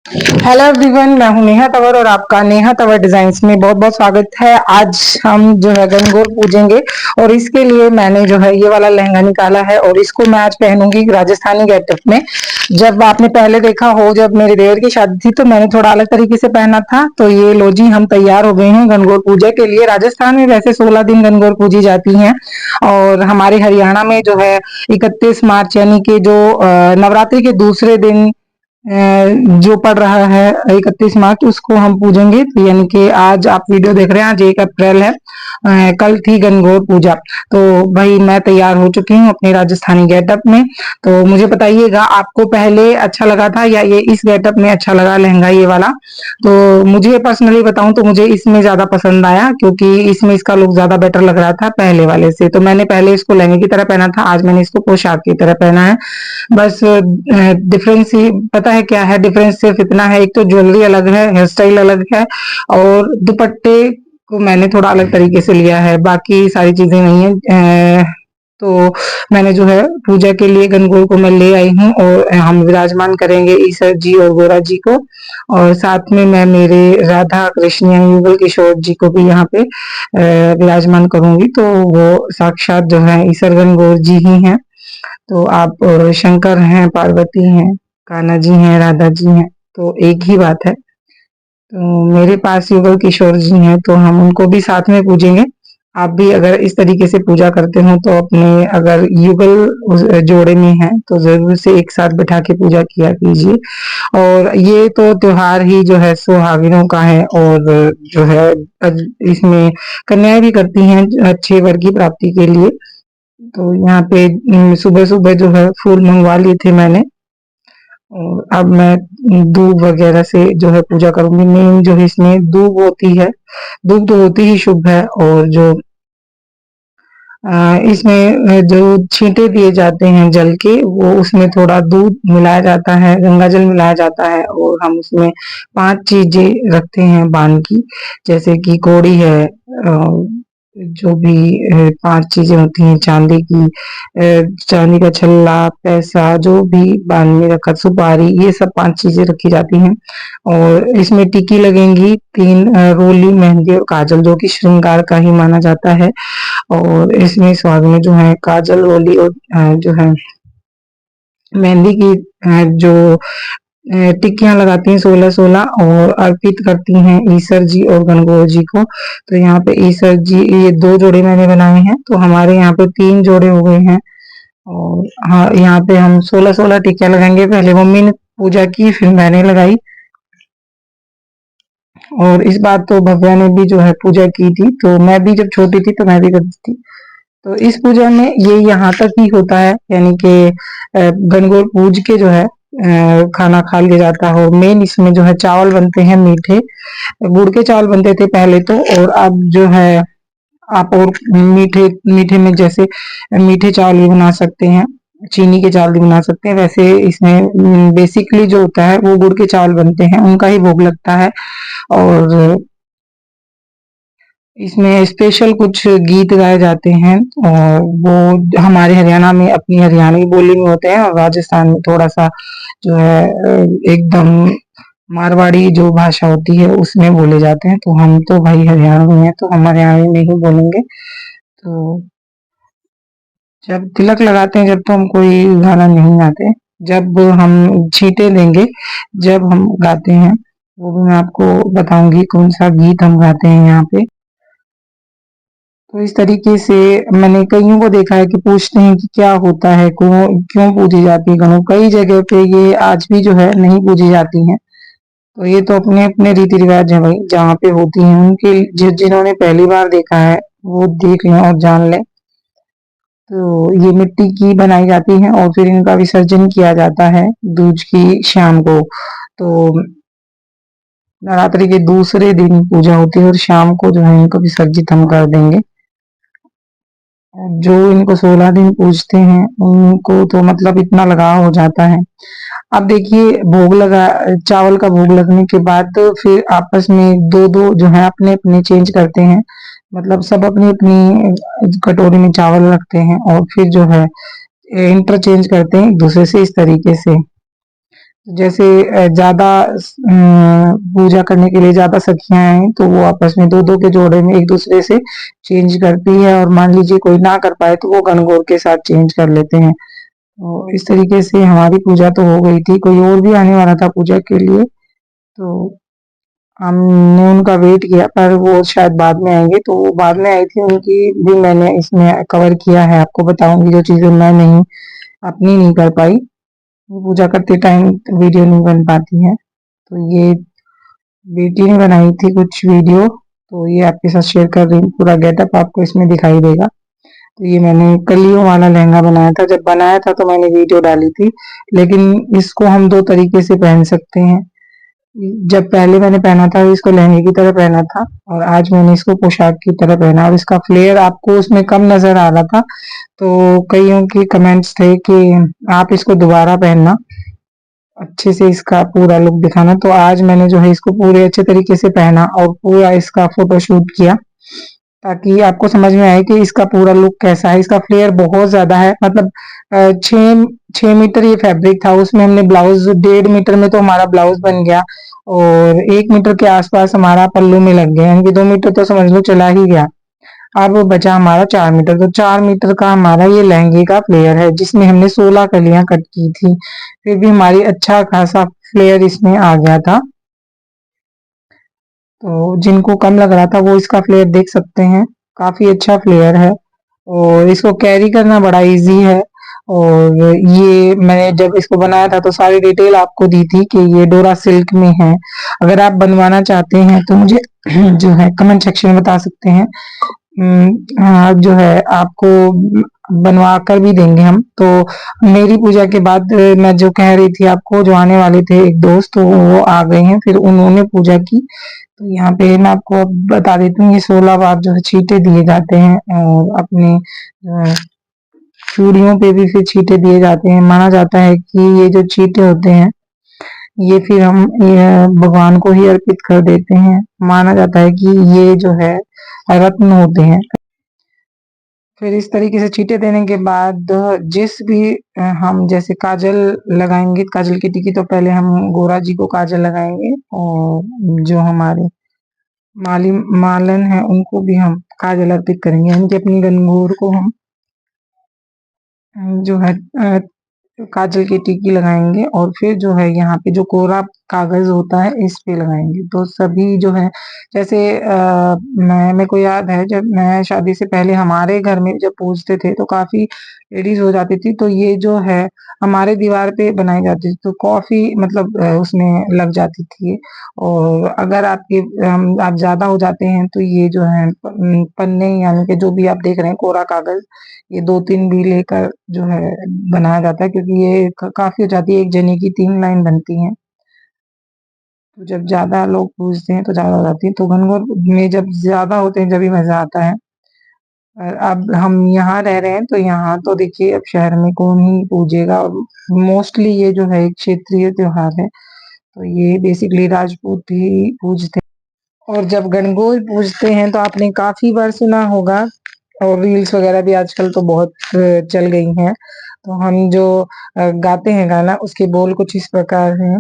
Hello everyone, मैं हूं नेहा तंवर और आपका नेहा तंवर डिजाइन्स में बहुत बहुत स्वागत है। आज हम जो है गणगौर पूजेंगे और इसके लिए मैंने जो है ये वाला लहंगा निकाला है और इसको मैं आज पहनूंगी राजस्थानी गेटअप में। जब आपने पहले देखा हो, जब मेरी देवर की शादी थी तो मैंने थोड़ा अलग तरीके से पहना था। तो ये लो जी, हम तैयार हो गए हैं गणगौर पूजा के लिए। राजस्थान में वैसे 16 दिन गणगौर पूजी जाती हैं और हमारे हरियाणा में जो है 31 मार्च यानी कि जो नवरात्रि के दूसरे दिन जो पड़ रहा है 31 मार्च, उसको हम पूजेंगे। तो यानी कि आज आप वीडियो देख रहे हैं, आज 1 अप्रैल है। कल थी गणगौर पूजा। तो भाई मैं तैयार हो चुकी हूँ अपने राजस्थानी गेटअप में। तो मुझे बताइएगा, आपको पहले अच्छा लगा था या ये इस गेटअप में अच्छा लगा लहंगा ये वाला? तो मुझे पर्सनली बताऊं तो मुझे इसमें ज्यादा पसंद आया, क्योंकि इसमें इसका लुक ज्यादा बेटर लग रहा था पहले वाले से। तो मैंने पहले इसको लहंगे की तरह पहना था, आज मैंने इसको पोशाक की तरह पहना है। बस डिफरेंस ही पता है क्या है? डिफरेंस सिर्फ इतना है, एक तो ज्वेलरी अलग है, हेयर स्टाइल अलग है और दुपट्टे को मैंने थोड़ा अलग तरीके से लिया है, बाकी सारी चीजें नहीं है। तो मैंने जो है पूजा के लिए गणगौर को मैं ले आई हूँ और हम विराजमान करेंगे ईश्वर जी और गोरा जी को। और साथ में मैं मेरे राधा कृष्ण यानी युगल किशोर जी को भी यहाँ पे विराजमान करूंगी। तो वो साक्षात जो है ईश्वर गणगौर जी ही हैं। तो आप शंकर हैं, पार्वती हैं, कान्हा जी हैं, राधा जी हैं, तो एक ही बात है। तो मेरे पास युगल किशोर जी हैं तो हम उनको भी साथ में पूजेंगे। आप भी अगर इस तरीके से पूजा करते हो तो अपने अगर युगल जोड़े में हैं तो जरूर से एक साथ बैठा के पूजा किया कीजिए। और ये तो त्योहार ही जो है सुहागिनों का है और जो है इसमें कन्याएं भी करती हैं अच्छे वर की प्राप्ति के लिए। तो यहाँ पे सुबह सुबह जो है फूल मंगवा लिए थे मैंने और अब मैं दूब वगैरह से जो है पूजा करूंगी। मेन जो है इसमें दूब होती है, दूब तो होती ही शुभ है। और जो इसमें जो छींटे दिए जाते हैं जल के, वो उसमें थोड़ा दूध मिलाया जाता है, गंगा जल मिलाया जाता है और हम उसमें 5 चीजें रखते हैं बांध की, जैसे कि कौड़ी है, जो भी 5 चीजें होती हैं चांदी की, चांदी का छल्ला, पैसा, जो भी बांध में रखा, सुपारी, ये सब 5 चीजें रखी जाती हैं। और इसमें टिकी लगेंगी 3, रोली, मेहंदी और काजल, जो कि श्रृंगार का ही माना जाता है। और इसमें स्वाद में जो है काजल, रोली और जो है मेहंदी की जो टिक्कियां लगाती हैं 16-16 और अर्पित करती हैं ईश्वर जी और गणगौर जी को। तो यहाँ पे ईश्वर जी, ये 2 जोड़े मैंने बनाए हैं, तो हमारे यहाँ पे 3 जोड़े हो गए हैं। और हाँ, यहाँ पे हम 16-16 टिक्कियां लगाएंगे। पहले मम्मी ने पूजा की, फिर मैंने लगाई। और इस बार तो भव्या ने भी जो है पूजा की थी, तो मैं भी जब छोटी थी तो मैं भी करती थी। तो इस पूजा में ये यहाँ तक ही होता है, यानी कि गणगौर पूज के जो है खाना खा लिया जाता हो। मेन इसमें जो है चावल बनते हैं मीठे, गुड़ के चावल बनते थे पहले तो, और अब जो है आप और मीठे मीठे में जैसे मीठे चावल भी बना सकते हैं, चीनी के चावल भी बना सकते हैं। वैसे इसमें बेसिकली जो होता है वो गुड़ के चावल बनते हैं, उनका ही भोग लगता है। और इसमें स्पेशल कुछ गीत गाए जाते हैं और वो हमारे हरियाणा में अपनी हरियाणवी बोली में होते हैं और राजस्थान में थोड़ा सा जो है एकदम मारवाड़ी जो भाषा होती है उसमें बोले जाते हैं। तो हम तो भाई हरियाणा में हैं तो हम हरियाणवी में ही बोलेंगे। तो जब तिलक लगाते हैं, जब तो हम कोई गाना नहीं गाते, जब हम छींटे देंगे, जब हम गाते हैं, वो भी मैं आपको बताऊंगी कौन सा गीत हम गाते हैं यहाँ पे। तो इस तरीके से मैंने कईयों को देखा है कि पूछते हैं कि क्या होता है, क्यों क्यों पूजी जाती है गणों। कई जगह पे ये आज भी जो है नहीं पूजी जाती हैं। तो ये तो अपने अपने रीति रिवाज है भाई, जहाँ पे होती हैं उनके जिन्होंने पहली बार देखा है वो देख लें और जान लें। तो ये मिट्टी की बनाई जाती है और फिर इनका विसर्जन किया जाता है दूज की शाम को। तो नवरात्रि के दूसरे दिन पूजा होती है और शाम को जो है इनको विसर्जित हम कर देंगे। जो इनको 16 दिन पूजते हैं उनको तो मतलब इतना लगाव हो जाता है। अब देखिए, भोग लगा, चावल का भोग लगने के बाद तो फिर आपस में दो दो जो है अपने अपने चेंज करते हैं, मतलब सब अपनी अपनी कटोरी में चावल रखते हैं और फिर जो है इंटरचेंज करते हैं एक दूसरे से इस तरीके से। जैसे ज्यादा पूजा करने के लिए ज्यादा सखियां हैं तो वो आपस में दो दो के जोड़े में एक दूसरे से चेंज करती है, और मान लीजिए कोई ना कर पाए तो वो गणगौर के साथ चेंज कर लेते हैं। तो इस तरीके से हमारी पूजा तो हो गई थी, कोई और भी आने वाला था पूजा के लिए, तो हमने उनका वेट किया पर वो शायद बाद में आएंगे, तो वो बाद में आई थी, उनकी भी मैंने इसमें कवर किया है। आपको बताऊंगी जो चीजें मैं नहीं अपनी नहीं कर पाई, वो पूजा करते टाइम वीडियो नहीं बन पाती है, तो ये बेटी ने बनाई थी कुछ वीडियो, तो ये आपके साथ शेयर कर रही हूँ। पूरा गेटअप आपको इसमें दिखाई देगा। तो ये मैंने कलियों वाला लहंगा बनाया था, जब बनाया था तो मैंने वीडियो डाली थी, लेकिन इसको हम दो तरीके से पहन सकते हैं। जब पहले मैंने पहना था इसको लहंगे की तरह पहना था, और आज मैंने इसको पोशाक की तरह पहना, और इसका फ्लेयर आपको उसमें कम नजर आ रहा था, तो कईयों के कमेंट्स थे कि आप इसको दोबारा पहनना, अच्छे से इसका पूरा लुक दिखाना। तो आज मैंने जो है इसको पूरे अच्छे तरीके से पहना और पूरा इसका फोटोशूट किया, ताकि आपको समझ में आए कि इसका पूरा लुक कैसा है। इसका फ्लेयर बहुत ज्यादा है, मतलब 6 मीटर ये फैब्रिक था, उसमें हमने ब्लाउज 1.5 मीटर में तो हमारा ब्लाउज बन गया, और 1 मीटर के आसपास हमारा पल्लू में लग गया, यानी कि 2 मीटर तो समझ लो चला ही गया। अब बचा हमारा 4 मीटर, तो 4 मीटर का हमारा ये लहंगे का फ्लेयर है, जिसमें हमने 16 कलियां कट की थी, फिर भी हमारी अच्छा खासा फ्लेयर इसमें आ गया था। तो जिनको कम लग रहा था वो इसका फ्लेयर देख सकते हैं, काफी अच्छा फ्लेयर है, और इसको कैरी करना बड़ा इजी है। और ये मैंने जब इसको बनाया था तो सारी डिटेल आपको दी थी कि ये डोरा सिल्क में है। अगर आप बनवाना चाहते हैं तो मुझे जो है कमेंट सेक्शन में बता सकते हैं। हाँ, जो है आपको बनवा कर भी देंगे हम। तो मेरी पूजा के बाद मैं जो कह रही थी आपको, जो आने वाले थे एक दोस्त, तो वो आ गए हैं, फिर उन्होंने पूजा की। तो यहाँ पे मैं आपको अब बता देती हूँ, ये 16 बार जो है छींटे दिए जाते हैं, और अपने चूड़ियों पे भी फिर छींटे दिए जाते हैं। माना जाता है कि ये जो छींटे होते हैं ये फिर हम ये भगवान को ही अर्पित कर देते हैं। माना जाता है कि ये जो है रत्न होते हैं। फिर इस तरीके से छींटे देने के बाद जिस भी हम जैसे काजल लगाएंगे, काजल की टिक्की, तो पहले हम गोरा जी को काजल लगाएंगे, और जो हमारे माली मालन है उनको भी हम काजल अर्पित करेंगे, यानी कि अपनी गणगौर को हम जो है काजल की टिक्की लगाएंगे, और फिर जो है यहाँ पे जो कोरा कागज होता है इस पे लगाएंगे। तो सभी जो है जैसे मैं मेरे को याद है जब मैं शादी से पहले हमारे घर में जब पूजते थे तो काफी लेडीज हो जाती थी, तो ये जो है हमारे दीवार पे बनाई जाती थी, तो काफी मतलब उसमें लग जाती थी। और अगर आपके आप ज्यादा हो जाते हैं तो ये जो है पन्ने, यानी कि जो भी आप देख रहे हैं कोरा कागज, ये 2-3 भी लेकर जो है बनाया जाता है, क्योंकि ये काफी हो जाती है, एक जने की 3 लाइन बनती हैं। तो जब ज्यादा लोग पूजते हैं तो ज्यादा हो जाती है, तो गणगौर में जब ज्यादा होते हैं जब भी मजा आता है। और अब हम यहाँ रह रहे हैं तो यहाँ तो देखिए अब शहर में कौन ही पूजेगा, और मोस्टली ये जो है एक क्षेत्रीय त्योहार है, तो ये बेसिकली राजपूत ही पूजते हैं। और जब गणगौर पूजते हैं तो आपने काफी बार सुना होगा, और रील्स वगैरह भी आजकल तो बहुत चल गई हैं, तो हम जो गाते हैं गाना, उसके बोल कुछ इस प्रकार हैं।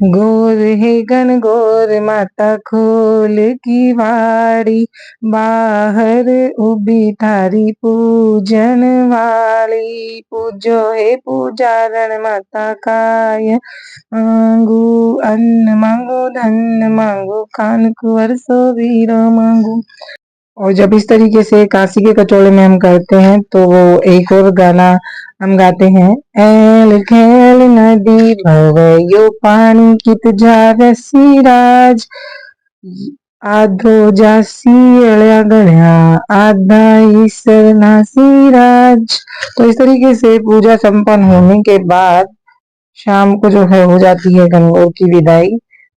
गोर है गणगौर माता खोल की वाड़ी, बाहर उभी थारी पूजन वाली, पूजो है पूजारण माता काय, मांगू अन्न मांगो धन मांगो, खान कुंवर सो वीरो मांगू। और जब इस तरीके से काशी के कचौड़े में हम करते हैं तो वो एक और गाना हम गाते हैं। ऐल खैल नदी भवयो पानी कित जावसी राज, आधो जासी अड़या गड़या, आधा ईसर नासी राज। तो इस तरीके से पूजा संपन्न होने के बाद शाम को जो है हो जाती है गणगौर की विदाई।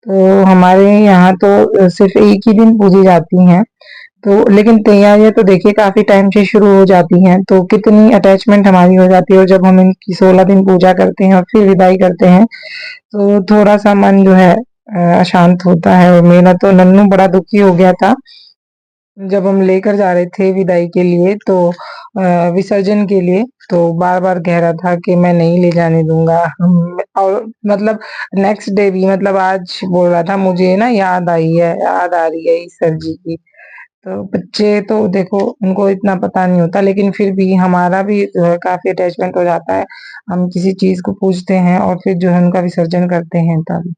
तो हमारे यहाँ तो सिर्फ एक ही दिन पूजी जाती हैं, तो लेकिन तैयारियां तो देखिए काफी टाइम से शुरू हो जाती हैं, तो कितनी अटैचमेंट हमारी हो जाती है, और जब हम इनकी 16 दिन पूजा करते हैं और फिर विदाई करते हैं तो थोड़ा सा मन जो है अशांत होता है। और मेरा तो नन्नू बड़ा दुखी हो गया था जब हम लेकर जा रहे थे विदाई के लिए, तो विसर्जन के लिए, तो बार बार कह रहा था कि मैं नहीं ले जाने दूंगा, हम और मतलब नेक्स्ट डे भी मतलब आज बोल रहा था मुझे ना याद आ रही है इस सर जी की। तो बच्चे तो देखो उनको इतना पता नहीं होता, लेकिन फिर भी हमारा भी जो है काफ़ी अटैचमेंट हो जाता है। हम किसी चीज़ को पूजते हैं और फिर जो है उनका विसर्जन करते हैं तब।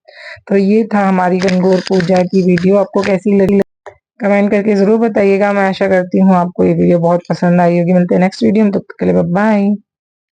तो ये था हमारी गणगौर पूजा की वीडियो, आपको कैसी लगी कमेंट करके ज़रूर बताइएगा। मैं आशा करती हूँ आपको ये वीडियो बहुत पसंद आई होगी। मिलते हैं नेक्स्ट वीडियो में, तब तक के लिए बाय बाय।